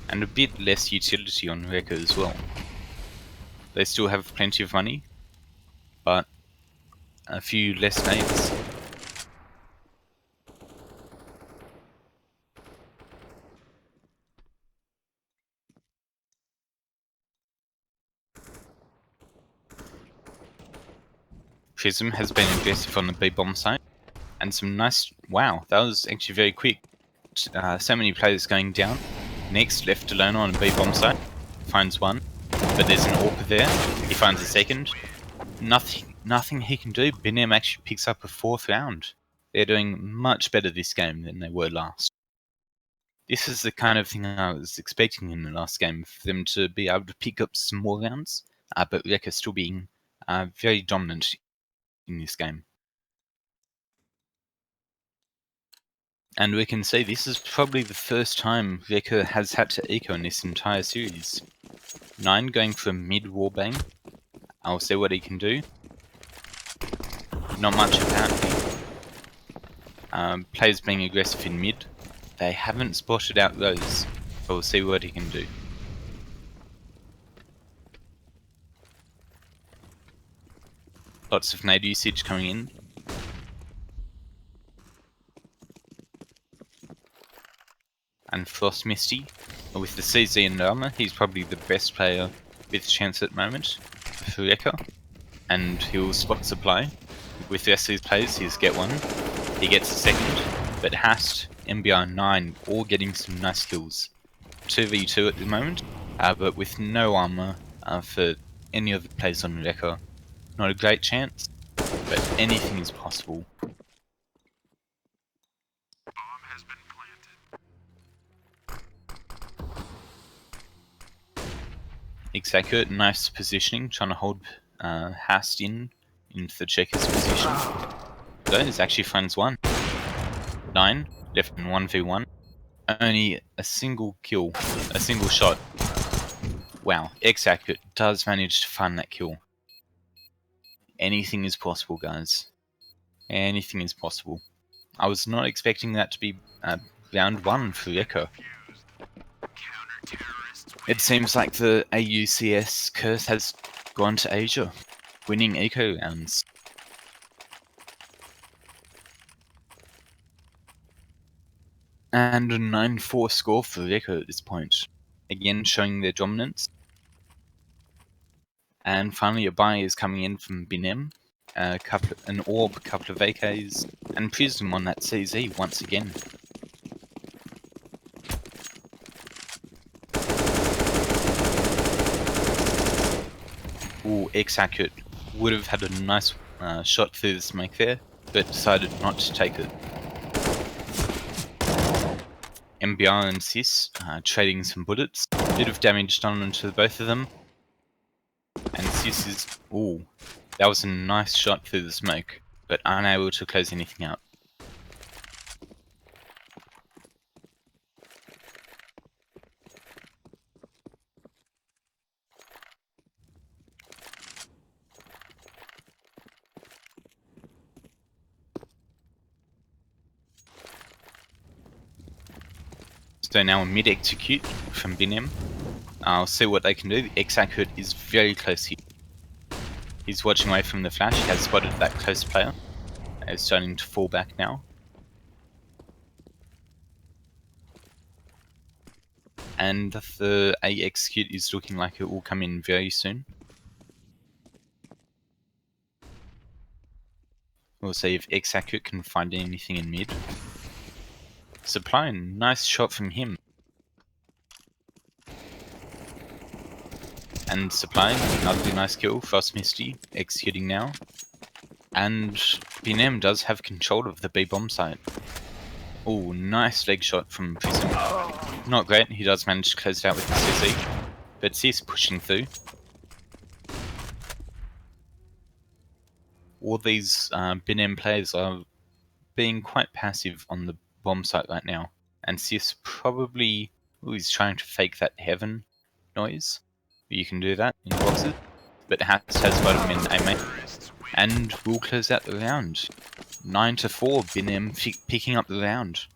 And a bit less utility on Recca as well. They still have plenty of money, but a few less nades. Prism has been aggressive on the B-bomb site, and some nice... Wow, that was actually very quick. So many players going down. Next, left alone on a B-bomb site. Finds one, but there's an AWP there. He finds a second. Nothing he can do. Binem actually picks up a 4th round. They're doing much better this game than they were last. This is the kind of thing I was expecting in the last game, for them to be able to pick up some more rounds, but Recca still being very dominant in this game. And we can see this is probably the first time Recca has had to eco in this entire series. 9 going for a mid warbang. I'll see what he can do. Not much apparently. Players being aggressive in mid. They haven't spotted out those, but we'll see what he can do. Lots of nade usage coming in. And Frost Misty, with the CZ and armor, he's probably the best player with chance at the moment for Recca. And he'll spot supply. With the rest of his players, he'll get one. He gets a second, but Hast, MBR 9, all getting some nice kills. 2v2 at the moment, but with no armor for any of the players on Recca. Not a great chance, but anything is possible. X-Accurate, nice positioning, trying to hold Hast into the checker's position. Those actually finds one. 9, left in 1v1. Only a single kill, a single shot. Wow, X-Accurate does manage to find that kill. Anything is possible, guys. Anything is possible. I was not expecting that to be round 1 for Recca. It seems like the AUCS curse has gone to Asia, winning eco rounds. And a 9-4 score for Recca at this point, again showing their dominance. And finally a buy is coming in from Binem, an orb, couple of AKs, and Prism on that CZ once again. Ooh, X-Accurate would have had a nice shot through the smoke there, but decided not to take it. MBR and Sis trading some bullets, bit of damage done onto both of them. And Sis is, ooh, that was a nice shot through the smoke, but unable to close anything out. So now a mid-execute from Binem. I'll see what they can do. The X-Accurate is very close here. He's watching away from the flash, he has spotted that close player. He's starting to fall back now. And the A-Execute is looking like it will come in very soon. We'll see if X-Accurate can find anything in mid. Supply, nice shot from him. And Supply, another nice kill. Frost Misty executing now. And Binem does have control of the B bomb site. Oh, nice leg shot from Prism. Not great, he does manage to close it out with the CZ. But Cis pushing through. All these Binem players are being quite passive on the bomb site right now. And Cis probably is trying to fake that heaven noise. You can do that in boxes. But has got him in A main. And will close out the round. 9-4, Binem picking up the round.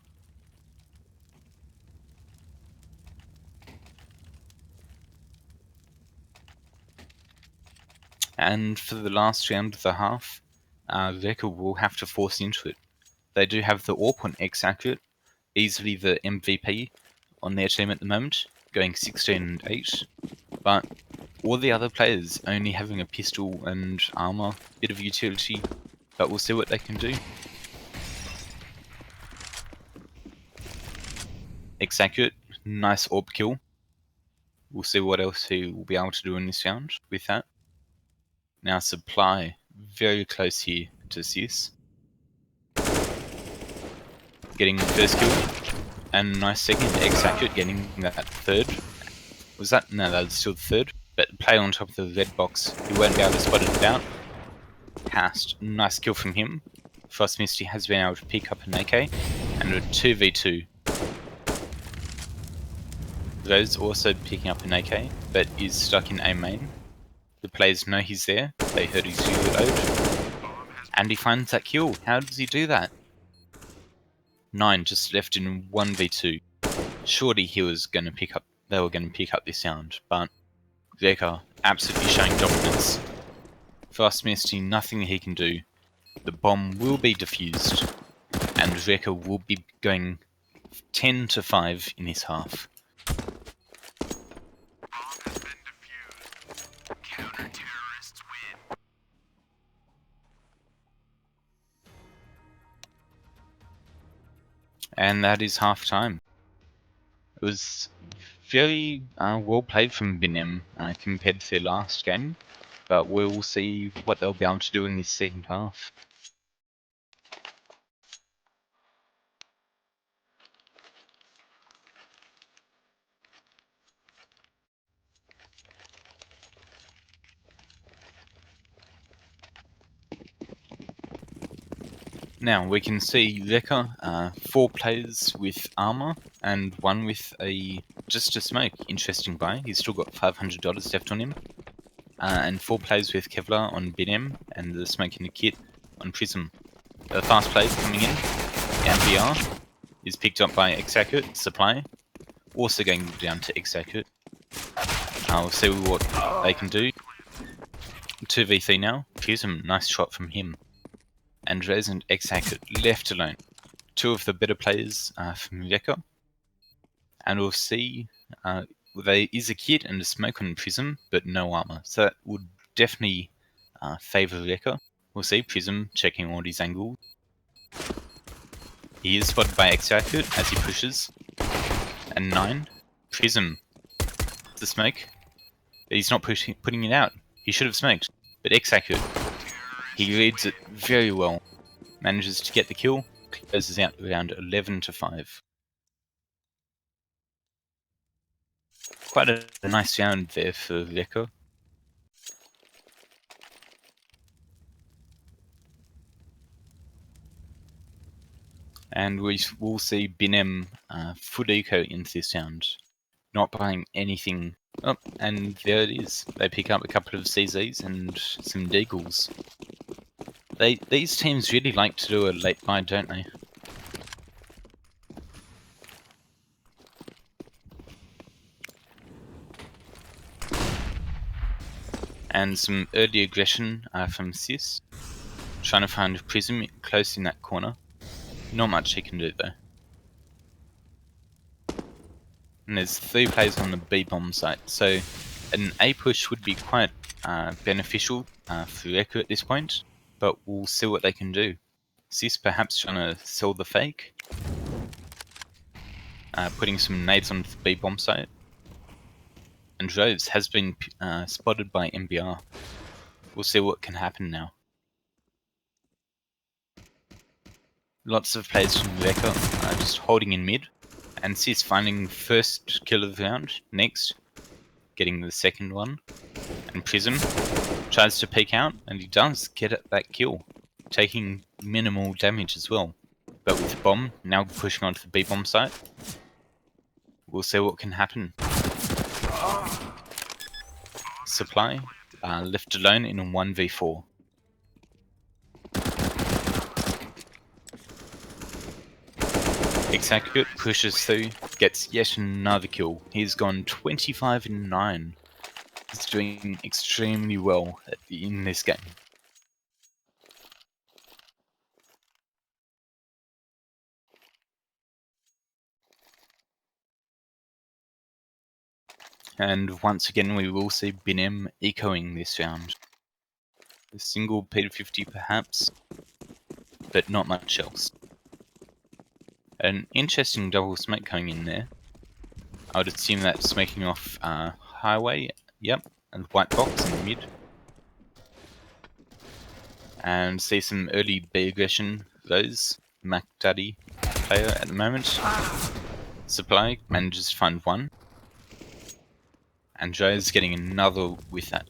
And for the last round of the half, Recca will have to force into it. They do have the AWP on X-Accurate, easily the MVP on their team at the moment, going 16-8. But all the other players only having a pistol and armor, bit of utility, but we'll see what they can do. X-Accurate, nice AWP kill. We'll see what else he will be able to do in this round with that. Now Supply, very close here to Cis. Getting the first kill, and nice second. X-Accurate getting that third. Was that? No, that was still the third. But play on top of the red box, he won't be able to spot it out. Cast, nice kill from him. Frost Misty has been able to pick up an AK, and a 2v2. Rose also picking up an AK, but is stuck in A main. The players know he's there, they heard his reload, and he finds that kill. How does he do that? 9 just left in 1v2. Surely he was going to pick up. They were going to pick up this round, but Recca absolutely showing dominance. Frost Misty, nothing he can do. The bomb will be defused, and Recca will be going 10-5 in his half. And that is half time. It was very well played from Binem compared to their last game, but we'll see what they'll be able to do in this second half. Now we can see Recca, 4 players with armor and 1 with just a smoke. Interesting buy. He's still got $500 left on him. And 4 players with Kevlar on Binem and the smoke in the kit on Prism. The fast play coming in. MBR is picked up by X-Accurate. Supply also going down to X-Accurate. I'll see what they can do. 2v3 now. Prism, nice shot from him. And Resident X-Hackett left alone. Two of the better players from Recca. And we'll see, there is a kit and a smoke on Prism, but no armor. So that would definitely favour Recca. We'll see Prism checking all his angles. He is spotted by X-Hackett as he pushes. And 9. Prism. The smoke. He's not putting it out. He should have smoked. But X-Hackett, he reads it very well. Manages to get the kill. Closes out around 11-5. Quite a nice round there for Recca. And we will see Binem foot eco into this round. Not buying anything. Oh, and there it is. They pick up a couple of CZs and some Deagles. These teams really like to do a late buy, don't they? And some early aggression from Sis. Trying to find Prism close in that corner. Not much he can do though. And there's 3 players on the B bomb site, so an A push would be quite beneficial for Recca at this point, but we'll see what they can do. Sis perhaps trying to sell the fake, putting some nades on the B bomb site. And Rose has been spotted by MBR. We'll see what can happen now. Lots of players from Recca just holding in mid. And Sis finding first kill of the round. Next, getting the second one. And Prism tries to peek out, and he does get that kill. Taking minimal damage as well. But with Bomb now pushing onto the B bomb site. We'll see what can happen. Supply left alone in a 1v4. X-Hackett pushes through, gets yet another kill. He's gone 25-9. He's doing extremely well in this game. And once again we will see Binem echoing this round. A single P50 perhaps, but not much else. An interesting double smoke coming in there. I would assume that's smoking off highway, yep, and white box in the mid. And see some early B aggression, those. Mac Daddy player at the moment. Supply manages to find one. And Joe's getting another with that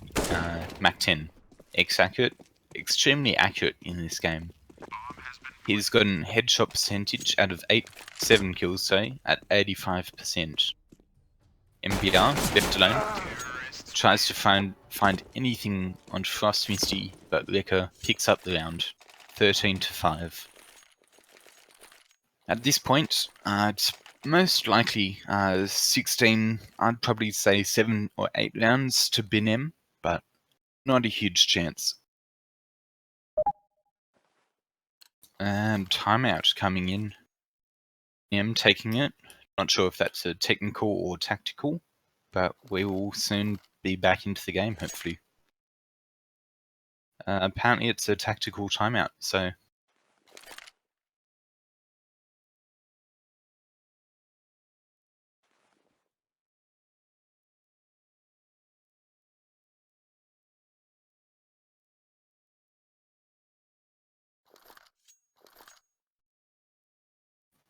Mac 10. X-Hackett, extremely accurate in this game. He's gotten headshot percentage out of 7 kills, say, at 85%. MBR, left alone, tries to find anything on Frost Misty, but Recca picks up the round, 13-5. At this point, it's most likely 16, I'd probably say 7 or 8 rounds to Binem, but not a huge chance. And timeout coming in. Binem taking it. Not sure if that's a technical or tactical, but we will soon be back into the game, hopefully. Apparently it's a tactical timeout, so...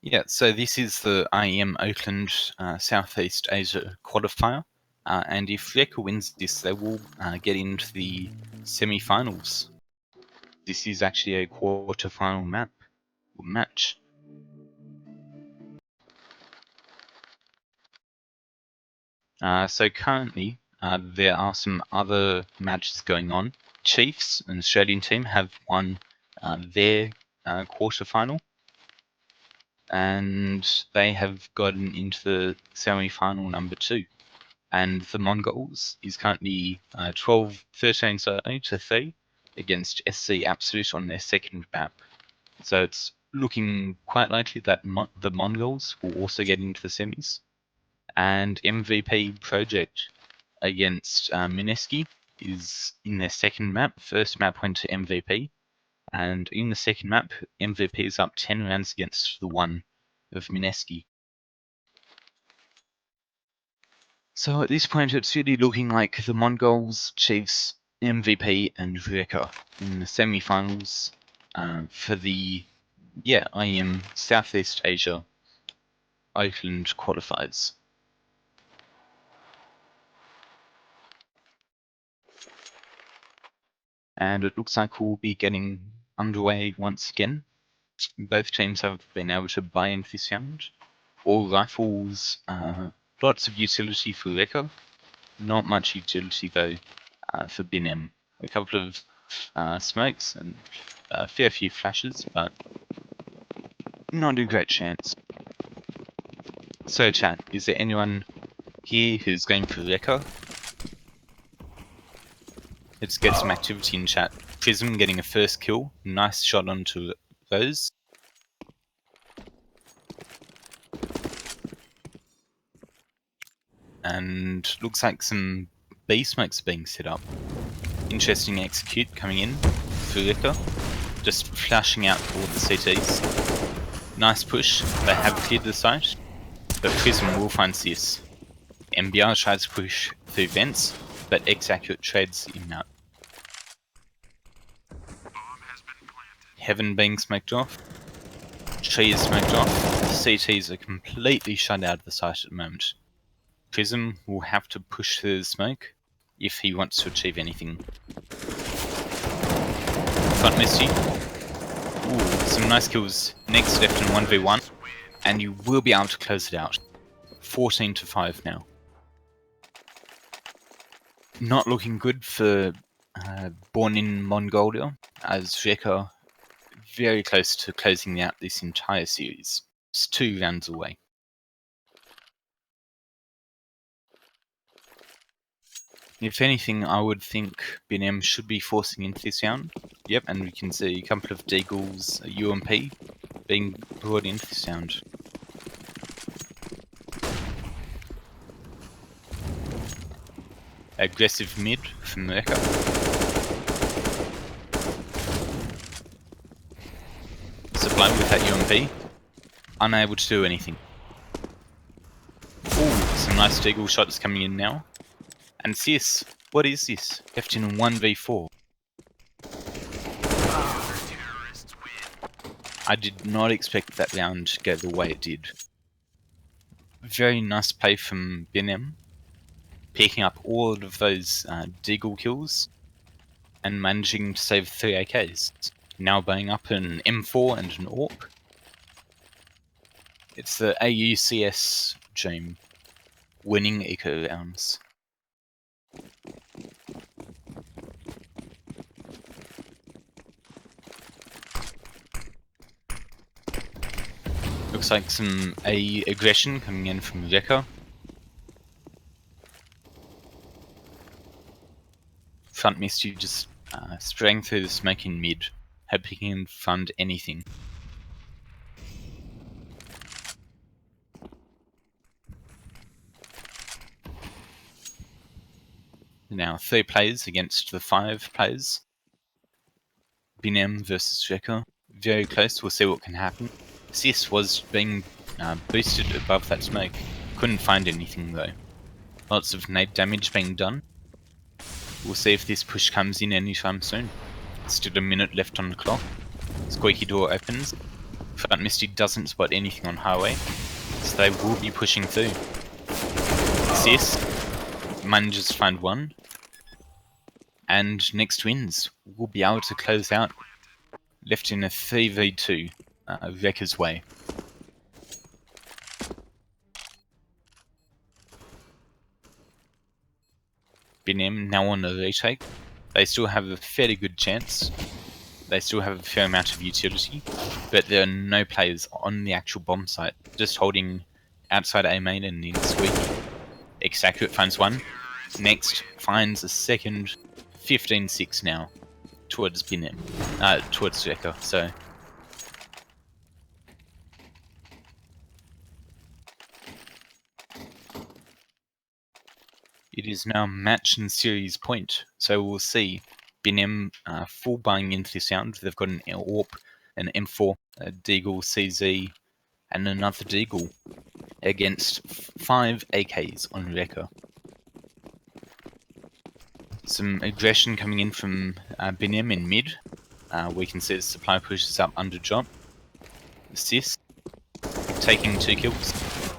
Yeah, so this is the IEM Oakland Southeast Asia Qualifier, and if Recca wins this, they will get into the semi-finals. This is actually a quarter-final match. So currently, there are some other matches going on. Chiefs, an Australian team, have won their quarter-final, and they have gotten into the semi-final number 2. And the Mongols is currently 13 to 3 against SC Absolute on their second map. So it's looking quite likely that the Mongols will also get into the semis. And MVP Project against Mineski is in their second map. First map went to MVP. And in the second map, MVP is up 10 rounds against the 1 of Mineski. So at this point, it's really looking like the Mongols, Chiefs, MVP, and Recca in the semi-finals for the IEM Southeast Asia Oakland qualifiers. And it looks like we'll be getting underway once again. Both teams have been able to buy into this round. All rifles, lots of utility for Recca, not much utility though for BNM. A couple of smokes and a fair few flashes, but not a great chance. So chat, is there anyone here who's going for Recca? Let's get some activity in chat. Prism getting a first kill, nice shot onto those. And looks like some B smokes are being set up. Interesting execute coming in for Recca. Just flashing out all the CTs. Nice push, they have cleared the site, but Prism will find CS. MBR tries to push through vents, but X-Accurate trades him out. Heaven being smoked off. Tree is smoked off. CTs are completely shut out of the site at the moment. Prism will have to push through the smoke if he wants to achieve anything. Front Misty. Ooh, some nice kills. Next left in 1v1. And you will be able to close it out. 14 to 5 now. Not looking good for Born in Mongolia, as Recca very close to closing out this entire series. It's 2 rounds away. If anything, I would think BNM should be forcing into this round. Yep, and we can see a couple of Deagles, UMP, being brought into this round. Aggressive mid from Recca. Sublime with that UMP. Unable to do anything. Ooh, some nice Deagle shots coming in now. And CS, what is this? Left in 1v4. I did not expect that round to go the way it did. Very nice play from BNM, picking up all of those Deagle kills and managing to save 3 AKs. Now buying up an M4 and an AWP. It's the AUCS dream, winning eco rounds. Looks like some A aggression coming in from Recca. Front Misty just spraying through the smoke in mid, hoping he can fund anything. Now 3 players against the 5 players. BNM versus Recca. Very close, we'll see what can happen. CS was being boosted above that smoke. Couldn't find anything though. Lots of nade damage being done. We'll see if this push comes in anytime soon. Still a minute left on the clock. Squeaky door opens. Front Misty doesn't spot anything on highway, so they will be pushing through. CS manages to find one. And next wins. We'll be able to close out. Left in a 3v2. Recca's way. BNM now on the retake. They still have a fairly good chance. They still have a fair amount of utility, but there are no players on the actual bomb site, just holding outside A main and in Squeaky. Exact finds one. Next finds a second. 15-6 now. Towards Binem. Towards Recca, so. It is now match and series point. So we'll see Binem full buying into this round. They've got an AWP, an M4, a Deagle CZ, and another Deagle against 5 AKs on Recca. Some aggression coming in from Binem in mid. We can see the supply pushes up under drop. Assist. Taking 2 kills.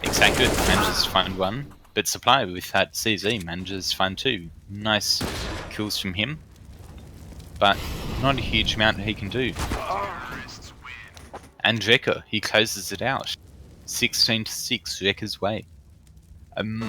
Exactly manages to find 1. But supply with that CZ manages to find 2. Nice kills from him. But not a huge amount he can do. And Recca, he closes it out. 16-6 Recca's way.